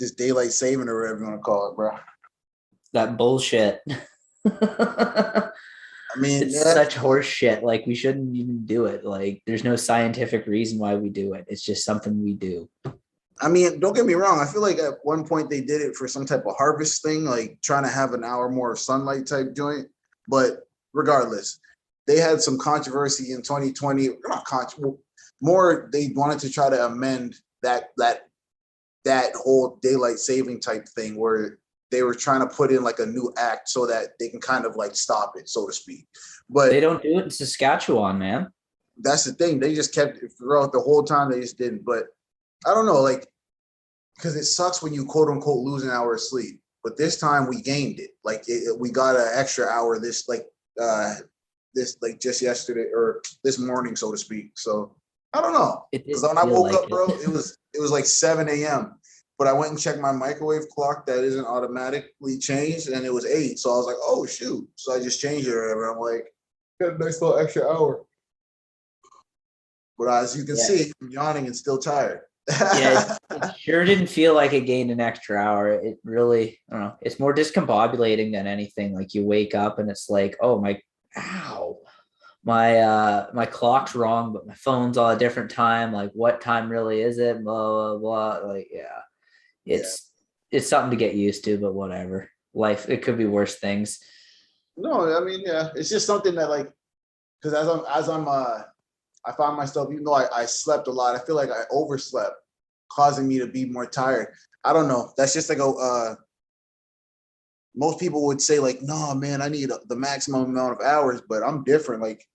this daylight saving or whatever you want to call it, bro. That bullshit. I mean, It's yeah, such horse shit. Like we shouldn't even do it. Like there's no scientific reason why we do it. It's just something we do. I mean, don't get me wrong. I feel like at one point they did it for some type of harvest thing, like trying to have an hour more of sunlight type joint. But regardless, they had some controversy in 2020. Not more. They wanted to try to amend that whole daylight saving type thing where they were trying to put in like a new act so that they can kind of like stop it, so to speak. They But don't do it in Saskatchewan, man. that's the thing. They just kept it throughout the whole time. They just didn't. But I don't know, like, because it sucks when you quote unquote lose an hour of sleep. But this time we gained it. Like we got an extra hour this like just yesterday or this morning, so to speak. So I don't know. It Because didn't when I feel woke like up, it. bro, it was like 7 a.m. But I went and checked my microwave clock that isn't automatically changed, and it was 8. So I was like, oh shoot. So I just changed it or whatever. I'm like, got a nice little extra hour. But as you can Yeah. see, I'm yawning and still tired. Yeah, it sure didn't feel like it gained an extra hour. It really, I don't know. It's more discombobulating than anything. Like you wake up and it's like, oh my, ow, my clock's wrong, but my phone's all a different time. Like what time really is it? Blah blah blah. Like yeah, Yeah. it's something to get used to, but whatever. Life, it could be worse things. No, I mean, yeah, it's just something that like, because I found myself, even though I slept a lot, I feel like I overslept, causing me to be more tired. I don't know. That's just like most people would say like, no, man, I need the maximum amount of hours, but I'm different. Like,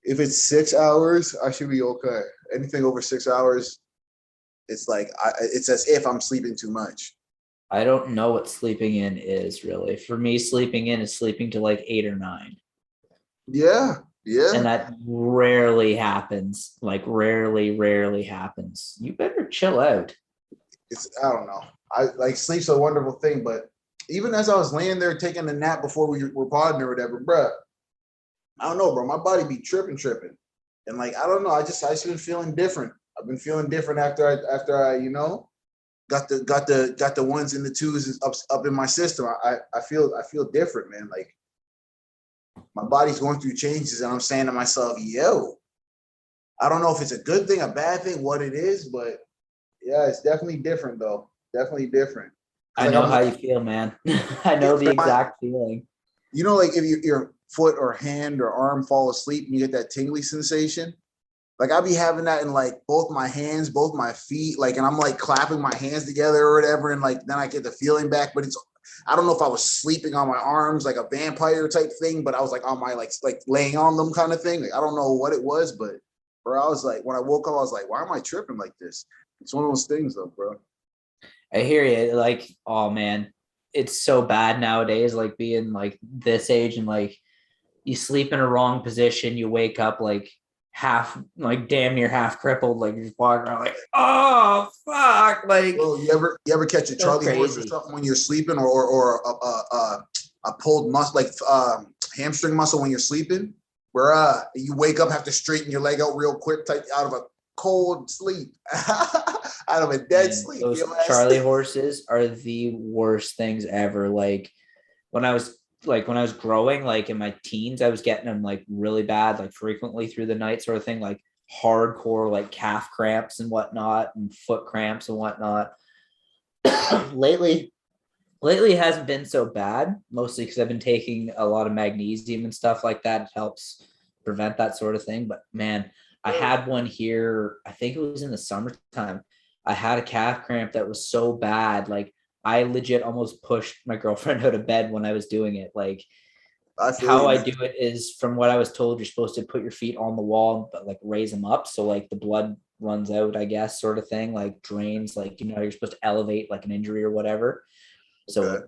if it's 6 hours, I should be okay. Anything over 6 hours, it's like it's as if I'm sleeping too much. I don't know what sleeping in is really. For me, sleeping in is sleeping to like 8 or 9. Yeah, And yeah. that rarely happens. Like rarely happens. You better chill out. It's I don't know. I like sleep's a wonderful thing, but even as I was laying there taking a nap before we were podding or whatever, bro, I don't know, bro. My body be tripping, and like I don't know. I just been feeling different. I've been feeling different after I got the ones and the twos up in my system. I feel different, man. Like my body's going through changes, and I'm saying to myself, yo, I don't know if it's a good thing, a bad thing, what it is, but yeah, it's definitely different though. Definitely different. Cause I like know I'm how like, you feel, man. I yeah, know the like exact feeling. like if your foot or hand or arm fall asleep and you get that tingly sensation. Like I be having that in like both my hands, both my feet, like, and I'm like clapping my hands together or whatever, and like then I get the feeling back. But it's I don't know if I was sleeping on my arms like a vampire type thing, but I was like on my like laying on them kind of thing. Like I don't know what it was, but bro, I was like when I woke up, I was like, why am I tripping like this? It's one of those things though, bro. I hear you. Like, oh man, it's so bad nowadays. Like being like this age and like you sleep in a wrong position, you wake up like half, like damn near half crippled, like you're just walking around like, oh fuck, like Bro, you ever catch a so Charlie horse or crazy. something when you're sleeping, or a pulled muscle like hamstring muscle when you're sleeping, where you wake up, have to straighten your leg out real quick, type out of a cold sleep, out of a dead And sleep. those Your ass. Charlie horses are the worst things ever. When I was when I was growing, like in my teens, I was getting them like really bad, like frequently through the night, sort of thing, like hardcore like calf cramps and whatnot, and foot cramps and whatnot. lately, lately it hasn't been so bad, mostly because I've been taking a lot of magnesium and stuff like that. It helps prevent that sort of thing. But man, I had one here, I think it was in the summertime. I had a calf cramp that was so bad. Like I legit almost pushed my girlfriend out of bed when I was doing it. Like I feel how you, I man. do it is from what I was told, you're supposed to put your feet on the wall, but like raise them up. So like the blood runs out, I guess, sort of thing, like drains, like, you're supposed to elevate like an injury or whatever. Okay, So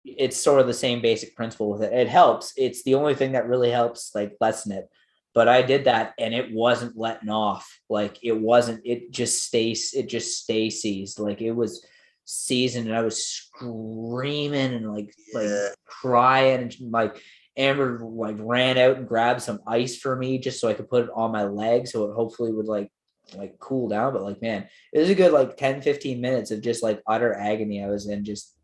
it's sort of the same basic principle with it. It helps. It's the only thing that really helps like lessen it. But I did that and it wasn't letting off. Like it wasn't, it just stays seized. Like it was seasoned and I was screaming and like yeah, crying and like Amber like ran out and grabbed some ice for me just so I could put it on my leg so it hopefully would like like cool down. But like, man, it was a good like 10-15 minutes of just like utter agony I was in. Just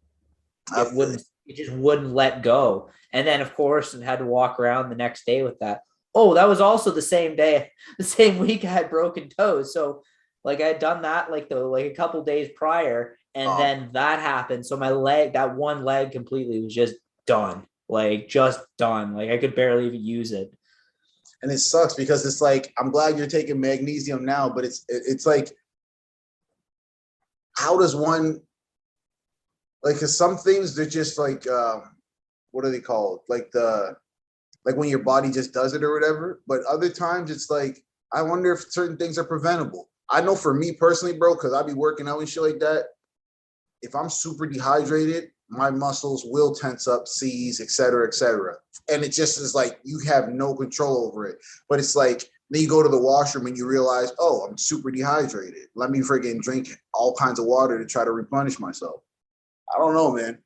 I feel it. it just wouldn't let go. And then of course I had to walk around the next day with that. Oh, that was also the same day, the same week I had broken toes. So like I had done that like a couple days prior, and Um, then that happened. So my leg, that one leg completely was just done. Like just done. Like I could barely even use it. and it sucks because it's like I'm glad you're taking magnesium now, but it's like how does one like? Cause some things they're just like what are they called? Like when your body just does it or whatever. But other times it's like I wonder if certain things are preventable. I know for me personally, bro, because I be working out and shit like that. If I'm super dehydrated, my muscles will tense up, seize, et cetera, et cetera. And it just is like you have no control over it. But it's like then you go to the washroom and you realize, oh, I'm super dehydrated. Let me friggin' drink all kinds of water to try to replenish myself. I don't know, man.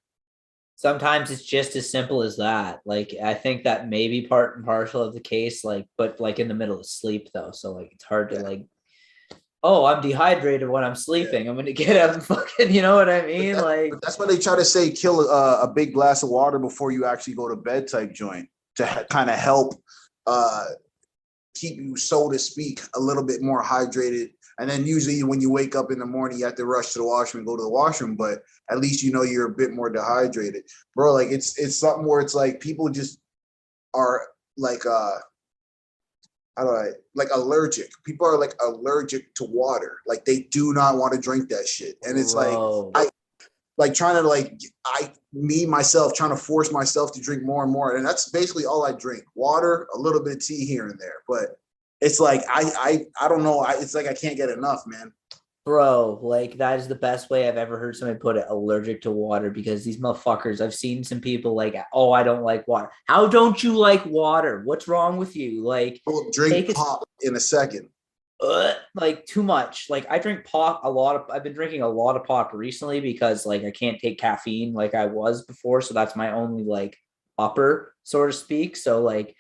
Sometimes it's just as simple as that. Like I think that may be part and parcel of the case, like, but like in the middle of sleep though. So like it's hard to Yeah, like, oh, I'm dehydrated when I'm yeah. sleeping. I'm gonna get up and fucking, you know what I But mean? that, Like, but that's why they try to say kill a big glass of water before you actually go to bed type joint to kind of help uh, keep you, so to speak, a little bit more hydrated. And then usually when you wake up in the morning, you have to rush to the washroom and go to the washroom, but at least you know you're a bit more dehydrated, bro. Like it's something where it's like people just are like how do I like allergic. People are like allergic to water. Like they do not want to drink that shit, and it's like bro, I like trying to like I me myself trying to force myself to drink more and more, and that's basically all I drink: water, a little bit of tea here and there. But it's like I don't know. It's like I can't get enough, man. bro, like that is the best way I've ever heard somebody put it, allergic to water, because these motherfuckers, I've seen some people like, oh, I don't like water. How don't you like water? What's wrong with you? Like, We'll drink take a pop in a second. like too much. Like I drink pop a lot of I've been drinking a lot of pop recently because like I can't take caffeine like I was before. So that's my only like upper, so to speak. So like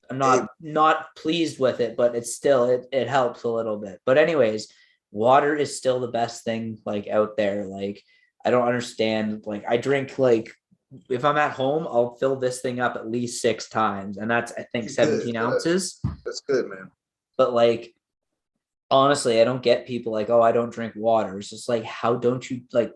I'm Hey, not pleased with it, but it's still it helps a little bit. But anyways, water is still the best thing like out there. Like I don't understand. Like I drink like if I'm at home, I'll fill this thing up at least 6 times, and that's I think good, 17 good. ounces. That's good, man. But like honestly, I don't get people like, oh, I don't drink water. It's just like, how don't you like,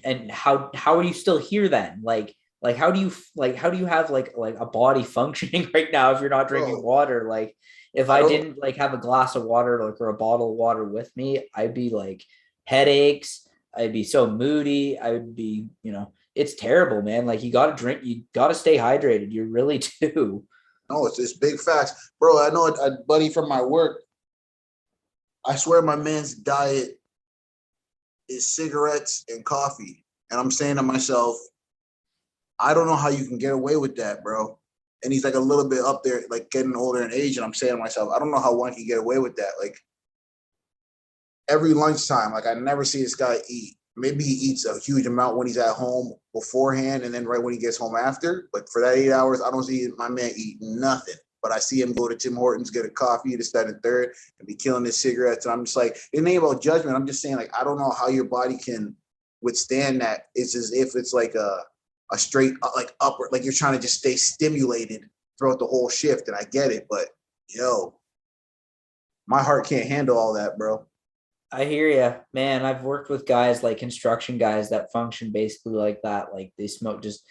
and how are you still here then? Like how do you have like a body functioning right now if you're not drinking Bro, water? Like if I I don't. didn't like have a glass of water like or a bottle of water with me, I'd be like headaches. I'd be so moody. I would be, it's terrible, man. Like you got to drink, you got to stay hydrated. You really do. No, it's big facts, bro. I know a buddy from my work. I swear, my man's diet is cigarettes and coffee, and I'm saying to myself, I don't know how you can get away with that, bro. And he's like a little bit up there, like getting older in age. And I'm saying to myself, I don't know how one can get away with that. Like every lunchtime, like I never see this guy eat. Maybe he eats a huge amount when he's at home beforehand and then right when he gets home after. But for that 8 hours, I don't see my man eat nothing. But I see him go to Tim Hortons, get a coffee, this, that, and third, and be killing his cigarettes. And I'm just like, it ain't about judgment. I'm just saying, like, I don't know how your body can withstand that. It's as if it's like a straight like upward, like you're trying to just stay stimulated throughout the whole shift. And I get it, but yo, my heart can't handle all that, bro. I hear you, man. I've worked with guys like construction guys that function basically like that. Like they smoke just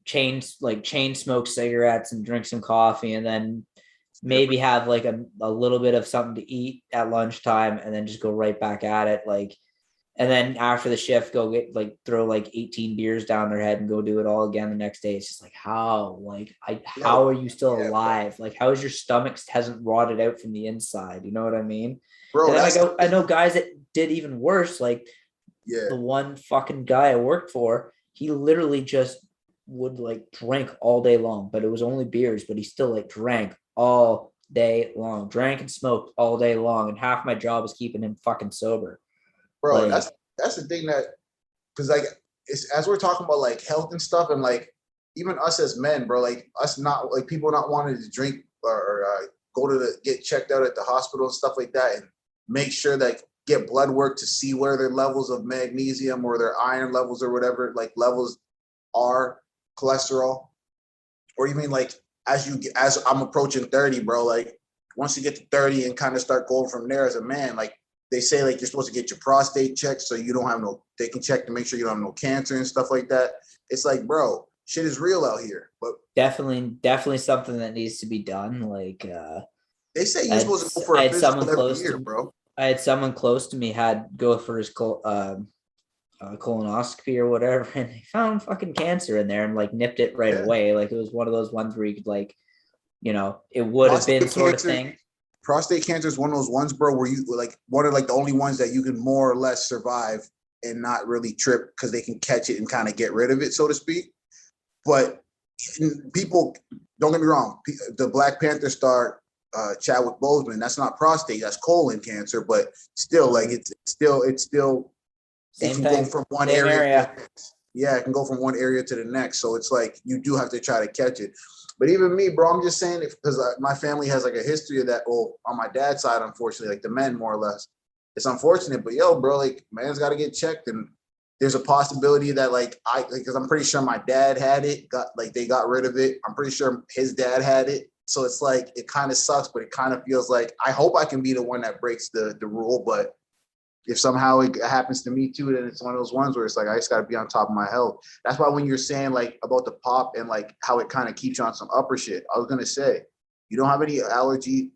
chain smoke cigarettes and drink some coffee and then It's maybe different. have like a little bit of something to eat at lunchtime and then just go right back at it. Like and then after the shift, go get like throw like 18 beers down their head and go do it all again the next day. It's just like how Yo, are you still yeah, bro. alive? Like how is your stomach hasn't rotted out from the inside? You know what I mean? Bro, And then that's the I thing. know guys that did even worse. Like Yeah, the one fucking guy I worked for, he literally just would like drink all day long, but it was only beers, but he still like drank all day long, drank and smoked all day long. And half my job was keeping him fucking sober. bro, and Like, that's the thing that because like it's as we're talking about like health and stuff, and like even us as men, bro, like us not like people not wanting to drink or go to the get checked out at the hospital and stuff like that, and make sure that get blood work to see where their levels of magnesium or their iron levels or whatever like levels are, cholesterol, or you mean like as I'm approaching 30, bro, like once you get to 30 and kind of start going from there as a man, like they say like you're supposed to get your prostate checked so you don't have no, they can check to make sure you don't have no cancer and stuff like that. It's like, bro, shit is real out here. But Definitely something that needs to be done. Like they say I you're had, supposed to go I for a had someone physical every close year, to bro. I had someone close to me had go for his colonoscopy or whatever, and they found fucking cancer in there and like nipped it right Yeah. away. Like it was one of those ones where you could like, it would have been sort of thing. Prostate cancer is one of those ones, bro, where you like one of like the only ones that you can more or less survive and not really trip because they can catch it and kind of get rid of it, so to speak. But people, don't get me wrong, the Black Panther star Chadwick Boseman, that's not prostate, that's colon cancer, but still, like it Same can thing, go from one same area. yeah, it can go from one area to the next. So it's like you do have to try to catch it. But even me, bro, I'm just saying because my family has like a history of that. Well, on my dad's side, unfortunately, like the men more or less. It's unfortunate, but yo, bro, like man's got to get checked, and there's a possibility that like because I'm pretty sure my dad had it, they got rid of it. I'm pretty sure his dad had it. So it's like it kind of sucks, but it kind of feels like I hope I can be the one that breaks the rule, but if somehow it happens to me too, then it's one of those ones where it's like I just got to be on top of my health. That's why when you're saying like about the pop and like how it kind of keeps you on some upper shit, I was gonna say you don't have any allergies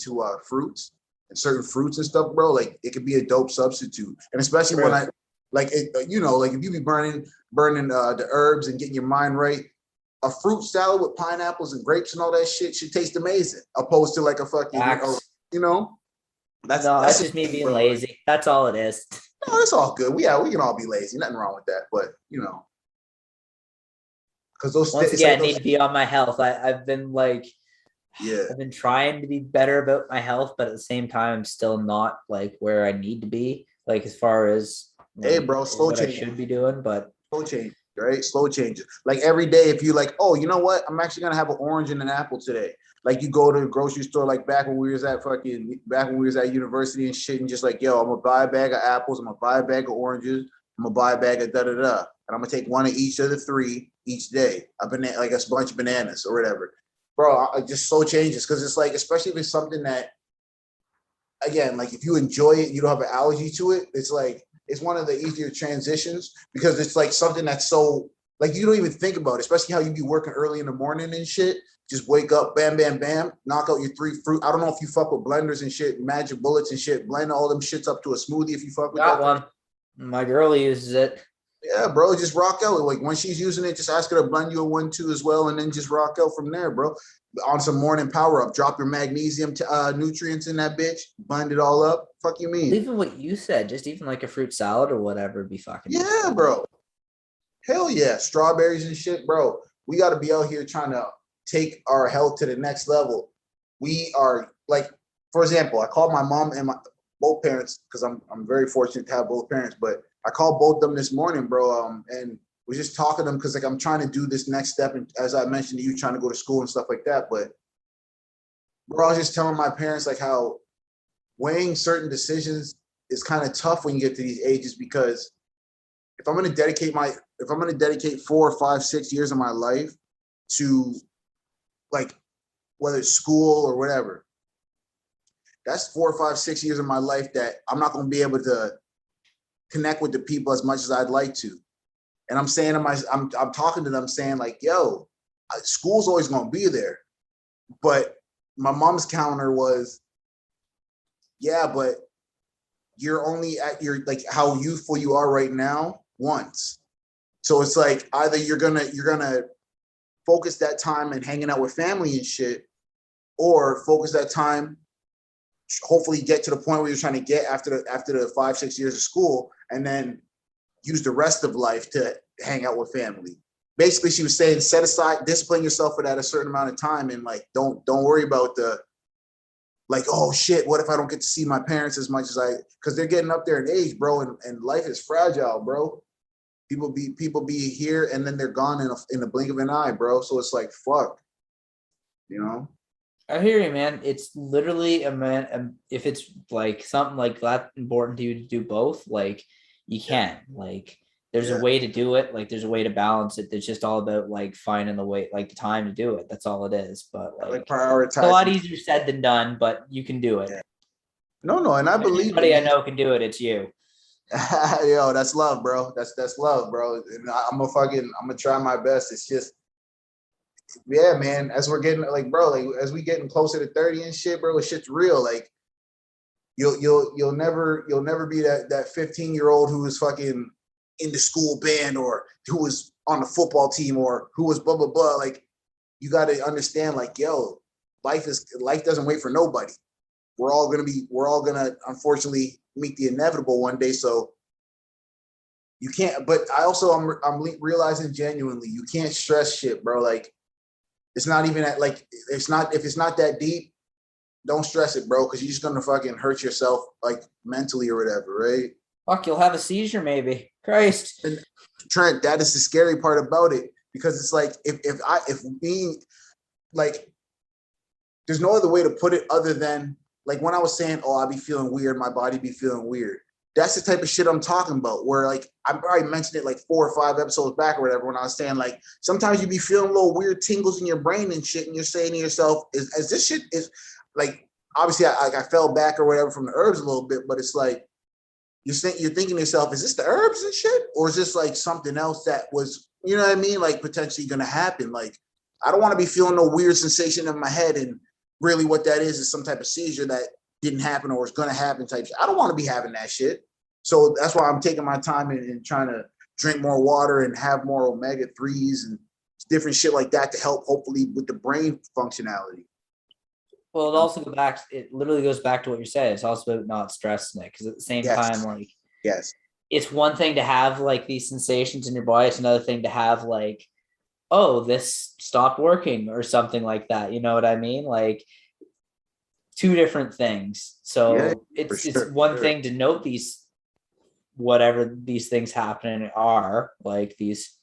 to fruits and certain fruits and stuff, bro. Like it could be a dope substitute, and especially when I like it, like if you be burning the herbs and getting your mind right. A fruit salad with pineapples and grapes and all that shit should taste amazing, opposed to like a fucking, That's just me being lazy. That's all it is. No, it's all good. We can all be lazy. Nothing wrong with that. But because once again, I need to be on my health. I've been like, I've been trying to be better about my health, but at the same time, I'm still not like where I need to be. Like as far as hey, bro, slow what change. I should be doing, but slow change, right? Slow changes. Like every day, if you like, oh, you know what? I'm actually gonna have an orange and an apple today. Like you go to the grocery store, like back when we was at university and shit, and just like, yo, I'm gonna buy a bag of apples, I'm gonna buy a bag of oranges, I'm gonna buy a bag of da-da-da, and I'm gonna take one of each of the three each day, like a bunch of bananas or whatever. Bro, I just slow changes because it's like, especially if it's something that, again, like if you enjoy it, you don't have an allergy to it, it's like, it's one of the easier transitions because it's like something that's so, like you don't even think about it, especially how you be working early in the morning and shit. Just wake up, bam, bam, bam, knock out your 3 fruit. I don't know if you fuck with blenders and shit, magic bullets and shit. Blend all them shits up to a smoothie if you fuck with got that. one. My girl uses it. Yeah, bro, just rock out. Like when she's using it, just ask her to blend you a 1-2 as well, and then just rock out from there, bro. On some morning power up, drop your magnesium nutrients in that bitch, blend it all up. Fuck you mean? Even what you said, just even like a fruit salad or whatever, be fucking. Yeah, bro. Hell yeah, strawberries and shit, bro. We got to be out here trying to take our health to the next level. We are like, for example, I called my mom and my both parents because I'm very fortunate to have both parents, but I called both of them this morning, bro, and we're just talking to them because like I'm trying to do this next step, and as I mentioned to you, trying to go to school and stuff like that. But bro, I was just telling my parents like how weighing certain decisions is kind of tough when you get to these ages because if I'm going to dedicate 4 or 5, 6 years of my life to like whether it's school or whatever, that's 4 or 5, 6 years of my life that I'm not going to be able to connect with the people as much as I'd like to. And I'm saying I'm talking to them saying like, yo, school's always going to be there. But my mom's counter was, yeah, but you're only at your, like how youthful you are right now once. So it's like either you're gonna focus that time and hanging out with family and shit, or focus that time, hopefully get to the point where you're trying to get after the 5, 6 years of school, and then use the rest of life to hang out with family. Basically, she was saying, set aside, discipline yourself for that a certain amount of time, and like don't worry about the like, oh shit, what if I don't get to see my parents as much as because they're getting up there in age, bro, and life is fragile, bro. People be here and then they're gone in the blink of an eye, bro. So it's like, fuck, you know? I hear you, man. It's literally a man. If it's like something like that important to you to do both, like you Yeah, can. Like there's a yeah. way to do it. Like there's a way to balance it. It's just all about like finding the way, like the time to do it. That's all it is. But I like like it's a lot prioritizing. easier said than done. But you can do it. Yeah. No, no, and I believe it, Anybody I man. know can do it. It's you. Yo, that's love, bro. That's love, bro. And I'm gonna try my best. It's just, yeah, man. As we're getting like, bro, like as we getting closer to 30 and shit, bro, shit's real. Like you'll never be that 15-year-old who was fucking in the school band or who was on the football team or who was blah blah blah. Like you got to understand, like, yo, life doesn't wait for nobody. We're all gonna unfortunately meet the inevitable one day. So you can't. But I'm realizing genuinely, you can't stress shit, bro. Like it's not even at like it's not if it's not that deep. Don't stress it, bro, because you're just gonna fucking hurt yourself like mentally or whatever, right? Fuck, you'll have a seizure, maybe. Christ. And Trent, that is the scary part about it because it's like if being like there's no other way to put it other than like when I was saying, oh, I be feeling weird, my body be feeling weird. That's the type of shit I'm talking about. Where like I probably mentioned it like 4 or 5 episodes back or whatever when I was saying like sometimes you be feeling little weird tingles in your brain and shit, and you're saying to yourself, is this shit is like obviously I fell back or whatever from the herbs a little bit, but it's like you're thinking to yourself, is this the herbs and shit, or is this like something else that was you know what I mean, like potentially gonna happen? Like I don't want to be feeling no weird sensation in my head and really what that is some type of seizure that didn't happen or is going to happen type shit. I don't want to be having that shit. So that's why I'm taking my time and trying to drink more water and have more omega 3s and different shit like that to help hopefully with the brain functionality. Well, You it know? also goes back. It literally goes back to what you said. It's also about not stressing it because at the same time, Yes. like Yes. it's one thing to have like these sensations in your body. It's another thing to have like, oh, this stopped working or something like that. You know what I mean? Like two different things. Yeah, So for it's sure. one Sure. thing to note these whatever these things happening are like these.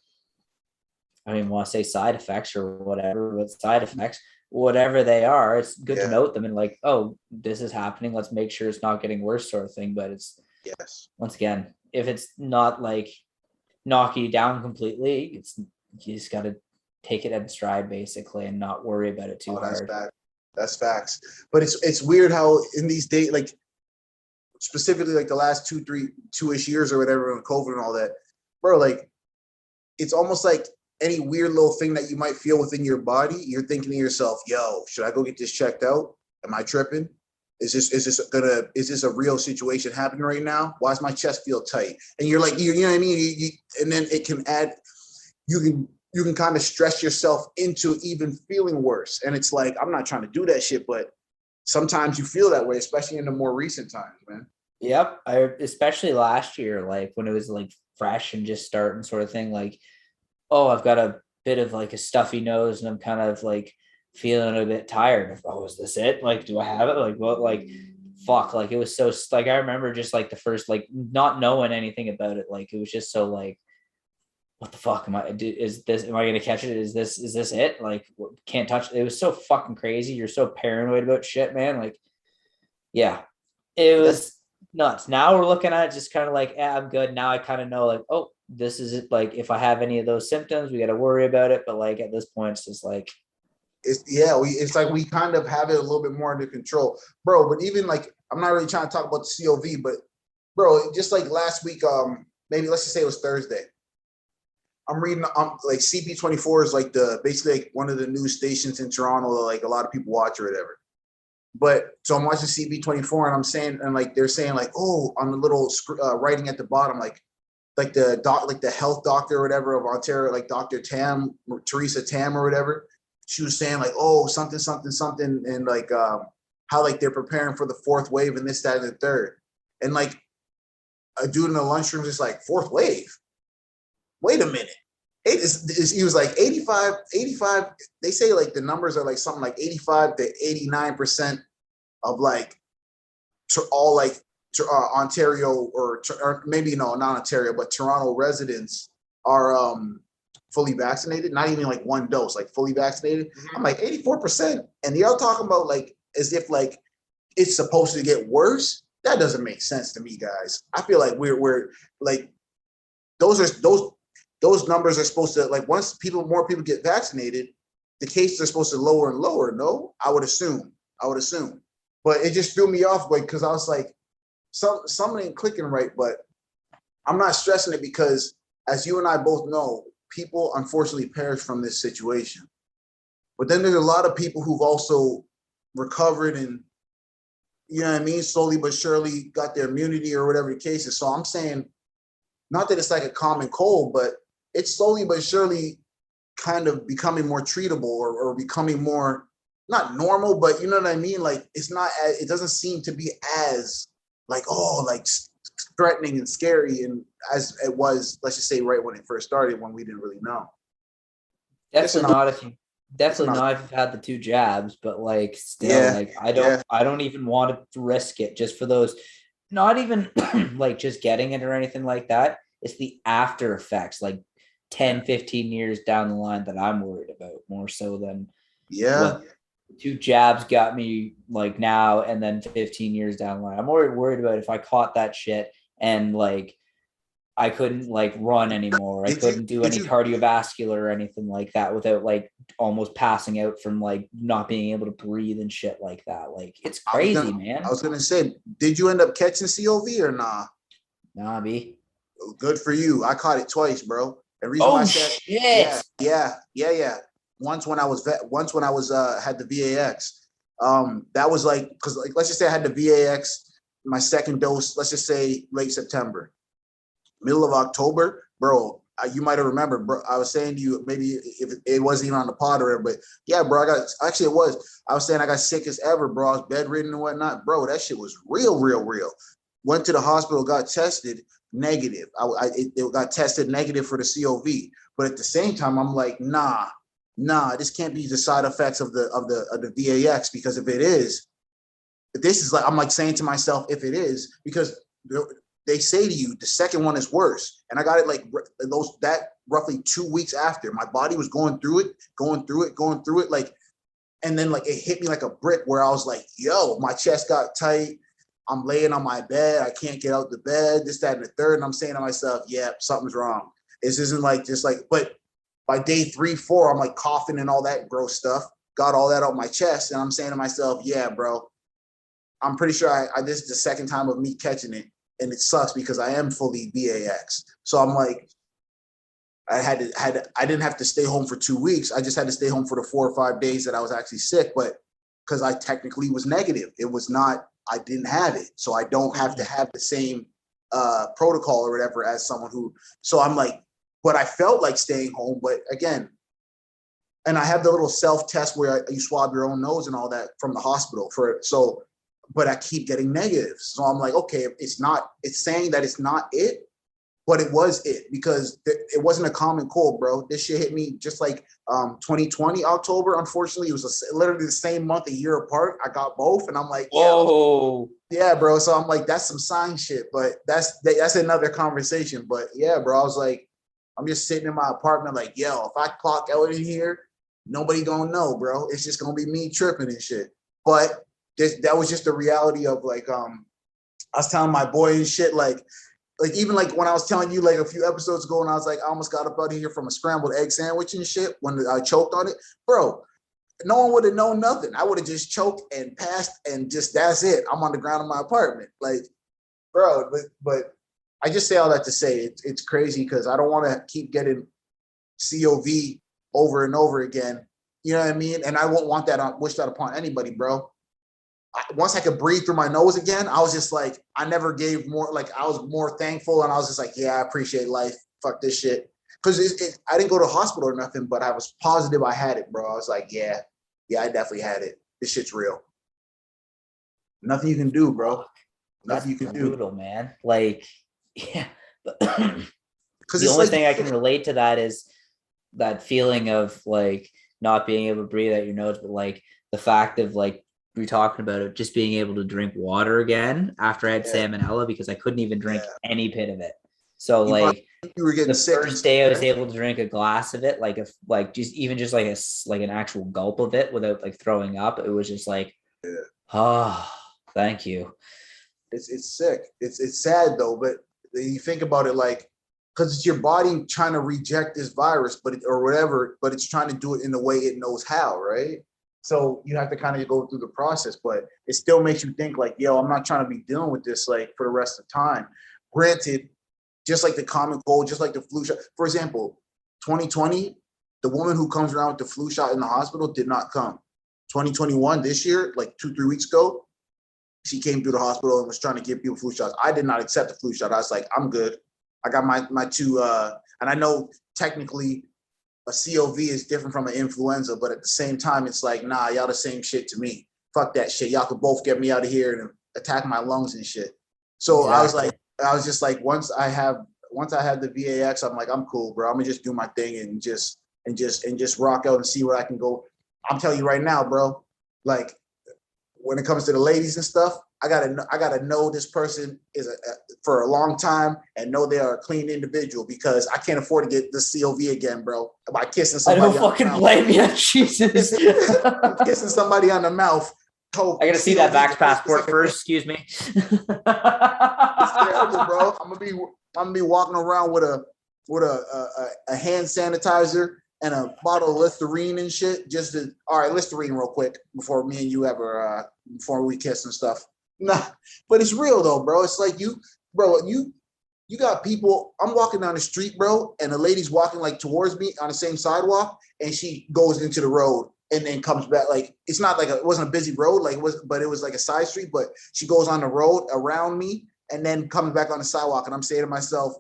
I mean, want to say side effects or whatever, but side effects, whatever they are, it's good to Yeah. note them and like, oh, this is happening. Let's make sure it's not getting worse, sort of thing. But it's Yes. once again, if it's not like knocking you down completely, it's you just got to take it in stride basically and not worry about it too Oh, that's hard. fact. That's facts. But it's weird how in these days, like specifically like the last 2-3 2-ish years or whatever, with COVID and all that, bro, like it's almost like any weird little thing that you might feel within your body, you're thinking to yourself, yo, should I go get this checked out? Am I tripping? Is this a real situation happening right now? Why does my chest feel tight? And you're like, you know what I mean? And then it can add, you can kind of stress yourself into even feeling worse. And it's like, I'm not trying to do that shit, but sometimes you feel that way, especially in the more recent times, man. Yep. I especially last year, like when it was like fresh and just starting sort of thing, like, oh, I've got a bit of like a stuffy nose and I'm kind of like feeling a bit tired. Oh, is this it? Like, do I have it? Like, what? Like, fuck. Like, it was so like I remember just like the first like not knowing anything about it. Like, it was just so like, what the fuck am I? Is this? Am I gonna catch it? Is this it? Like, can't touch it. It was so fucking crazy. You're so paranoid about shit, man. Like, yeah, it That's was nuts. Now we're looking at it just kind of like, I'm good. Now I kind of know, like, oh, this is it. Like, if I have any of those symptoms, we got to worry about it. But like at this point, it's just like, it's like we kind of have it a little bit more under control, bro. But even like I'm not really trying to talk about the COVID, but bro, just like last week, maybe let's just say it was Thursday. I'm reading like CP24 is like the basically like one of the news stations in Toronto that like a lot of people watch or whatever. But so I'm watching CP24 and I'm saying and like they're saying like oh on the little writing at the bottom like the health doctor or whatever of Ontario like Dr. Tam Teresa Tam or whatever, she was saying like oh something something something and like how like they're preparing for the fourth wave and this that and the third, and like a dude in the lunchroom is like fourth wave, wait a minute. He was like 85. They say like the numbers are like something like 85 to 89% of like to all like Ontario or maybe no, not Ontario, but Toronto residents are fully vaccinated, not even like one dose, like fully vaccinated. Mhm. I'm like 84%. And y'all talking about like as if like it's supposed to get worse. That doesn't make sense to me, guys. I feel like we're like those numbers are supposed to like once more people get vaccinated, the cases are supposed to lower and lower. No, I would assume. But it just threw me off like because I was like, something ain't clicking right, but I'm not stressing it because as you and I both know, people unfortunately perish from this situation. But then there's a lot of people who've also recovered and you know what I mean, slowly but surely got their immunity or whatever the case is. So I'm saying, not that it's like a common cold, but it's slowly but surely kind of becoming more treatable or becoming more not normal, but you know what I mean? Like it's not it doesn't seem to be as like, oh, like threatening and scary and as it was, let's just say right when it first started when we didn't really know. Definitely not if you Definitely not. if you've had the 2 jabs, but like still Yeah, like yeah. I don't even want to risk it just for those, not even like just getting it or anything like that. It's the after effects, like 10, 15 years down the line that I'm worried about more so than Yeah. what 2 jabs got me like now and then 15 years down the line. I'm more worried about if I caught that shit and like I couldn't like run anymore. I couldn't do any cardiovascular or anything like that without like almost passing out from like not being able to breathe and shit like that. Like it's crazy, man. I was gonna say, did you end up catching COV or nah? Nah, B. Good for you. I caught it twice, bro. The reason why I Oh said, shit. yeah. Once when I was had the VAX. That was like because like let's just say I had the VAX, my second dose. Let's just say late September, middle of October, bro. You might have remembered, bro. I was saying to you, maybe if it wasn't even on the pod or whatever, but yeah, bro. Actually it was. I was saying I got sick as ever, bro. I was bedridden and whatnot, bro. That shit was real. Went to the hospital, got tested negative. It got tested negative for the COV, but at the same time, I'm like, nah, this can't be the side effects of the VAX because if it is, this is like I'm like saying to myself, if it is, because they say to you the second one is worse, and I got it like that roughly 2 weeks after. My body was going through it, like, and then like it hit me like a brick where I was like, yo, my chest got tight. I'm laying on my bed. I can't get out the bed, this, that, and the third. And I'm saying to myself, yeah, something's wrong. This isn't like just like, but by day 3, 4, I'm like coughing and all that gross stuff. Got all that out my chest. And I'm saying to myself, yeah, bro, I'm pretty sure this is the second time of me catching it. And it sucks because I am fully VAX. So I'm like, I didn't have to stay home for 2 weeks. I just had to stay home for the 4 or 5 days that I was actually sick. But because I technically was negative, it was not, I didn't have it. So I don't have to have the same protocol or whatever as someone who, so I'm like, but I felt like staying home. But again, and I have the little self-test where you swab your own nose and all that from the hospital but I keep getting negatives. So I'm like, okay, it's saying that it's not it, but it was it because it wasn't a common cold, bro. This shit hit me just like 2020 October. Unfortunately, it was literally the same month, a year apart. I got both, and I'm like, whoa, yeah, bro. So I'm like, that's some sign shit, but that's another conversation. But yeah, bro, I was like, I'm just sitting in my apartment, like, yo, if I clock out in here, nobody gonna know, bro. It's just gonna be me tripping and shit. But that was just the reality of like, I was telling my boy and shit, like even like when I was telling you like a few episodes ago, and I was like, I almost got up out of here from a scrambled egg sandwich and shit when I choked on it, bro. No one would have known nothing. I would have just choked and passed, and just that's it. I'm on the ground in my apartment, like, bro. But I just say all that to say it's crazy because I don't want to keep getting COV over and over again. You know what I mean? And I won't want that wish that upon anybody, bro. Once I could breathe through my nose again, I was just like, I never gave more, like, I was more thankful. And I was just like, yeah, I appreciate life. Fuck this shit. Because I didn't go to the hospital or nothing, but I was positive I had it, bro. I was like, yeah, I definitely had it. This shit's real. Nothing you can do, bro. that's Nothing you can brutal, do. man. Like, yeah. But Because the it's only like, thing I can relate to that is that feeling of like not being able to breathe out your nose, but like the fact of like we are talking about it, just being able to drink water again after I had yeah, salmonella because I couldn't even drink yeah. any bit of it. So You probably like you were getting the sick and first stuff, day I was right? able to drink a glass of it, like if like just even just like like an actual gulp of it without like throwing up, it was just like, Yeah. oh, thank you. It's sick. It's sad though, but you think about it like because it's your body trying to reject this virus, but or whatever, but it's trying to do it in the way it knows how, right? So you have to kind of go through the process, but it still makes you think like, yo, I'm not trying to be dealing with this like for the rest of the time. Granted, just like the common cold, just like the flu shot. For example, 2020, the woman who comes around with the flu shot in the hospital did not come. 2021, this year, like 2, 3 weeks ago, she came through the hospital and was trying to give people flu shots. I did not accept the flu shot. I was like, I'm good. I got my two, and I know technically a COV is different from an influenza, but at the same time, it's like, nah, y'all the same shit to me. Fuck that shit. Y'all could both get me out of here and attack my lungs and shit. So I was like, Exactly. I was just like, once I have the VAX, I'm like, I'm cool, bro. I'm gonna just do my thing and just rock out and see where I can go. I'm telling you right now, bro. Like when it comes to the ladies and stuff, I gotta know this person is for a long time and know they are a clean individual because I can't afford to get this COV again, bro. By kissing I don't somebody on the fucking mouth, blame you. Jesus. kissing somebody on the mouth. I gotta see that Vax It's passport like first. Excuse me. it's terrible, bro. I'm gonna be walking around with a hand sanitizer and a bottle of Listerine and shit. Just to all right, Listerine real quick before me and you ever before we kiss and stuff. Nah, but it's real though, bro. It's like you got people. I'm walking down the street, bro, and a lady's walking like towards me on the same sidewalk, and she goes into the road and then comes back. Like it's not like it wasn't a busy road, like it was, but it was like a side street. But she goes on the road around me and then comes back on the sidewalk, and I'm saying to myself,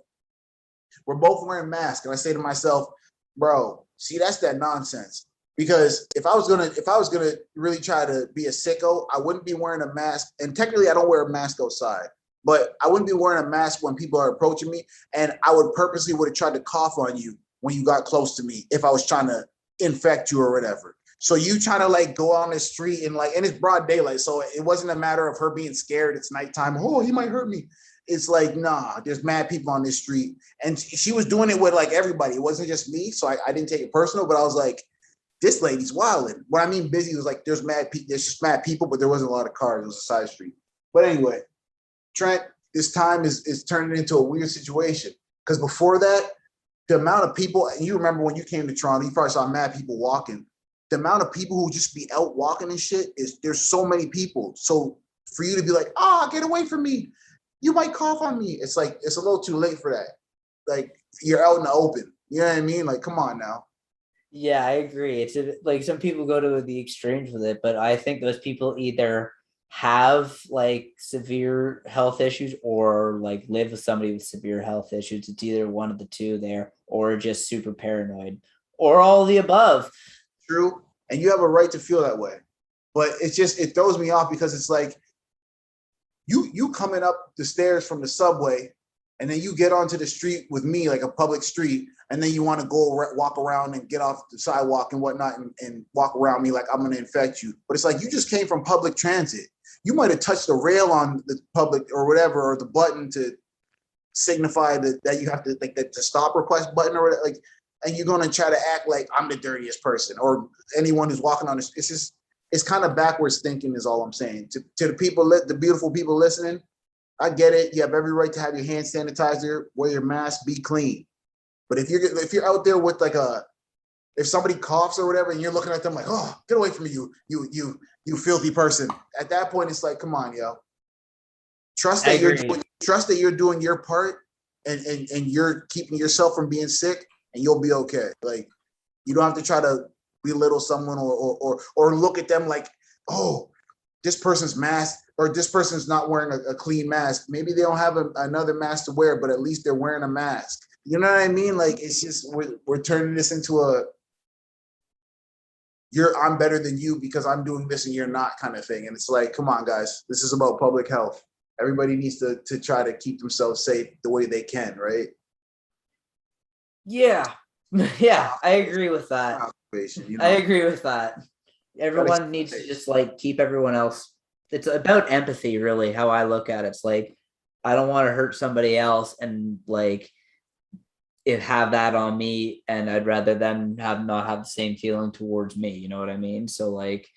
we're both wearing masks, and I say to myself, bro, see, that's that nonsense. Because if I was gonna really try to be a sicko, I wouldn't be wearing a mask. And technically, I don't wear a mask outside, but I wouldn't be wearing a mask when people are approaching me. And I would purposely would have tried to cough on you when you got close to me if I was trying to infect you or whatever. So you trying to like go on the street and it's broad daylight, so it wasn't a matter of her being scared. It's nighttime. Oh, he might hurt me. It's like, nah, there's mad people on this street, and she was doing it with like everybody. It wasn't just me, so I didn't take it personal. But I was like, this lady's wilding. What I mean busy was like there's just mad people, but there wasn't a lot of cars. It was a side street. But anyway, Trent, this time is turning into a weird situation because before that, the amount of people, and you remember when you came to Toronto, you probably saw mad people walking. The amount of people who just be out walking and shit is there's so many people. So for you to be like, get away from me, you might cough on me. It's like it's a little too late for that. Like you're out in the open. You know what I mean? Like, come on now. Yeah, I agree. Like some people go to the extremes with it, but I think those people either have like severe health issues or like live with somebody with severe health issues. It's either one of the two there, or just super paranoid, or all of the above. True. And you have a right to feel that way. But it throws me off because it's like you coming up the stairs from the subway and then you get onto the street with me like a public street and then you want to walk around and get off the sidewalk and whatnot and walk around me like I'm going to infect you. But it's like you just came from public transit. You might have touched the rail on the public or whatever, or the button to signify that you have to like the stop request button or whatever, like, and you're going to try to act like I'm the dirtiest person or anyone who's walking on this. It's just, it's kind of backwards thinking is all I'm saying. To the people, the beautiful people listening, I get it. You have every right to have your hand sanitizer, wear your mask, be clean. But if you're out there with like if somebody coughs or whatever, and you're looking at them like, oh, get away from me, you filthy person. At that point, it's like, come on, yo. Trust that you're doing your part and you're keeping yourself from being sick, and you'll be okay. Like you don't have to try to belittle someone or look at them like, oh, this person's mask or this person's not wearing a clean mask. Maybe they don't have another mask to wear, but at least they're wearing a mask. You know what I mean? Like it's just we're turning this into I'm better than you because I'm doing this and you're not kind of thing. And it's like, come on, guys, this is about public health. Everybody needs to try to keep themselves safe the way they can, right? Yeah. Yeah, I agree with that. You I know, agree with that. Everyone needs to just like keep everyone else. It's about empathy, really, how I look at it. It's like I don't want to hurt somebody else and like have that on me, and I'd rather them not have the same feeling towards me. You know what I mean? So like,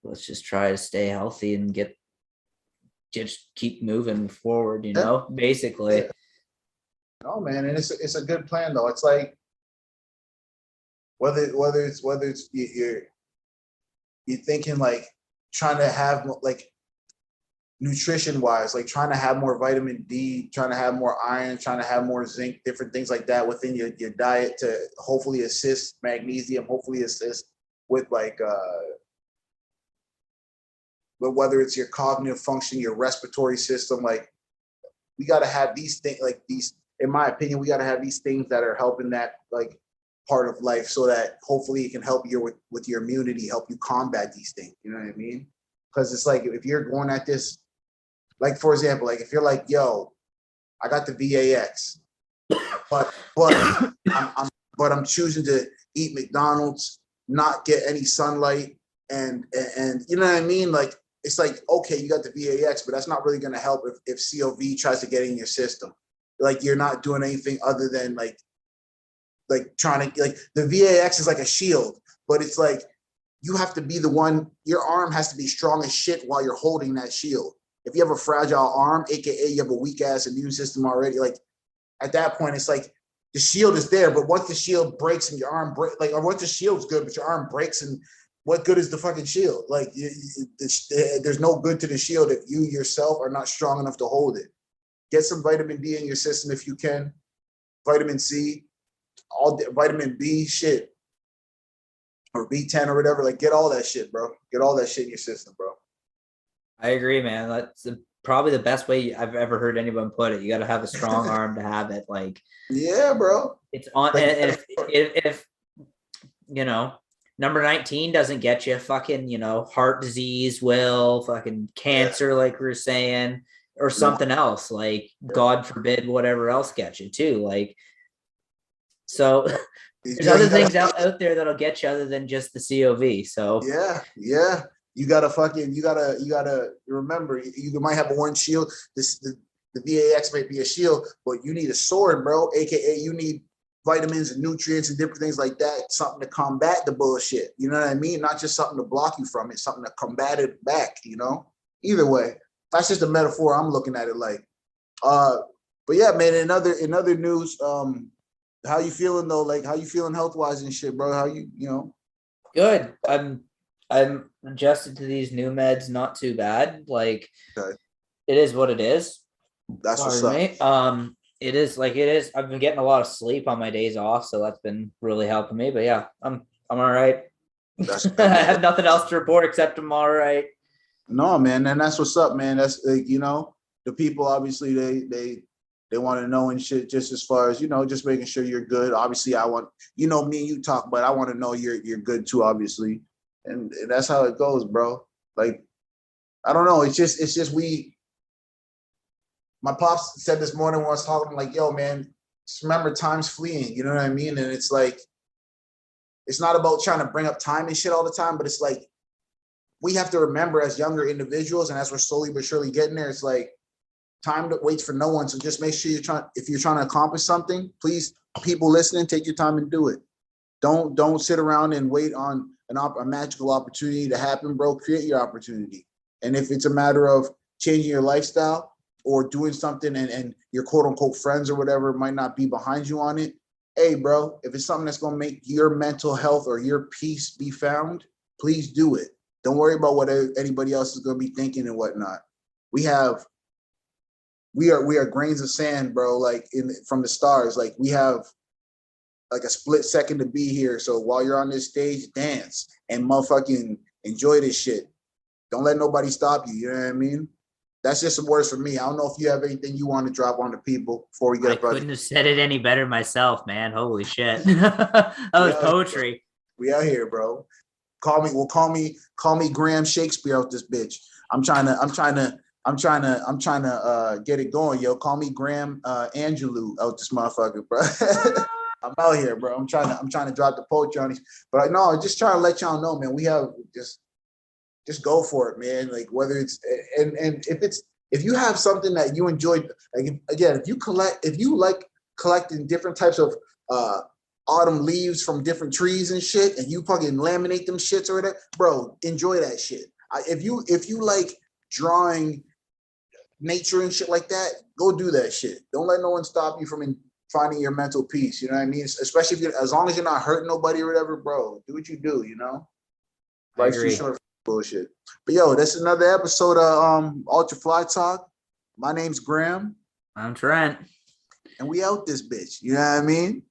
let's just try to stay healthy and just keep moving forward. Yeah, Basically. yeah. No, man, and it's a good plan though. It's like whether it's you're thinking like trying to have like nutrition wise, like trying to have more vitamin D, trying to have more iron, trying to have more zinc, different things like that within your diet to hopefully assist magnesium, hopefully assist with like but whether it's your cognitive function, your respiratory system, like we got to have these things, like these, in my opinion, we got to have these things that are helping that like part of life so that hopefully it can help you with your immunity, help you combat these things. You know what I mean? Because it's like if you're going at this, like for example, like if you're like, yo, I got the VAX, but I'm choosing to eat McDonald's, not get any sunlight, and you know what I mean? Like it's like, okay, you got the VAX, but that's not really gonna help if COV tries to get in your system. Like you're not doing anything other than like trying to like the VAX is like a shield, but it's like you have to be the one, your arm has to be strong as shit while you're holding that shield. If you have a fragile arm, aka you have a weak ass immune system already, like at that point, it's like the shield is there, but once the shield breaks and your arm break, like, or once the shield's good, but your arm breaks, and what good is the fucking shield? Like, there's no good to the shield if you yourself are not strong enough to hold it. Get some vitamin D in your system if you can, vitamin C, all vitamin B shit, or B10 or whatever. Like, get all that shit, bro. Get all that shit in your system, bro. I agree, man. That's probably the best way I've ever heard anyone put it. You got to have a strong arm to have it. Like, yeah, bro. it's on. Like, And if number 19 doesn't get you, fucking heart disease will, fucking cancer, like we were saying, or something else. Like, God forbid, whatever else gets you too. Like, so there's other things out there that'll get you other than just the COV. So yeah. You gotta remember, you might have one shield. The VAX might be a shield, but you need a sword, bro. AKA you need vitamins and nutrients and different things like that, something to combat the bullshit. You know what I mean? Not just something to block you from it, something to combat it back, Either way, that's just a metaphor I'm looking at it like. But yeah, man, in other news, how you feeling though? Like how you feeling health wise and shit, bro? How you? Good. I'm adjusted to these new meds, not too bad. Like, Okay. It is what it is. That's what's up. It is like it is. I've been getting a lot of sleep on my days off, so that's been really helping me. But yeah, I'm all right. I have nothing else to report except I'm all right. No, man, and that's what's up, man. That's like, the people obviously they want to know and shit, just as far as, just making sure you're good. Obviously, I want, me and you talk, but I want to know you're good too, obviously. And that's how it goes, bro. Like, I don't know. It's just my pops said this morning when I was talking, like, yo, man, just remember time's fleeing. You know what I mean? And it's like, it's not about trying to bring up time and shit all the time, but it's like, we have to remember as younger individuals, and as we're slowly but surely getting there, it's like time waits for no one. So just make sure if you're trying to accomplish something, please, people listening, take your time and do it. Don't sit around and wait on a magical opportunity to happen, bro. Create your opportunity. And if it's a matter of changing your lifestyle or doing something and your quote unquote friends or whatever might not be behind you on it, hey, bro, if it's something that's going to make your mental health or your peace be found, please do it. Don't worry about what anybody else is going to be thinking and whatnot. We are grains of sand, bro. Like from the stars, like we have like a split second to be here. So while you're on this stage, dance and motherfucking enjoy this shit. Don't let nobody stop you. You know what I mean? That's just some words for me. I don't know if you have anything you want to drop on the people before we get up. I couldn't have said it any better myself, man. Holy shit. That was poetry. We out here, bro. Call me Graham Shakespeare out this bitch. I'm trying to get it going, yo. Call me Graham Angelou out this motherfucker, bro. I'm out here, bro. I'm trying to drop the poetry on these, but no, just trying to let y'all know, man. We have just go for it, man. Like whether it's and if it's if you have something that you enjoy, like if you like collecting different types of autumn leaves from different trees and shit, and you fucking laminate them shits or whatever, bro, enjoy that shit. If you like drawing nature and shit like that, go do that shit. Don't let no one stop you from finding your mental peace. You know what I mean? Especially if as long as you're not hurting nobody or whatever, bro, do what you do. You know, life's too short for bullshit. But yo, that's another episode of Ultra Fly Talk. My name's Graham. I'm Trent. And we out this bitch. You know what I mean?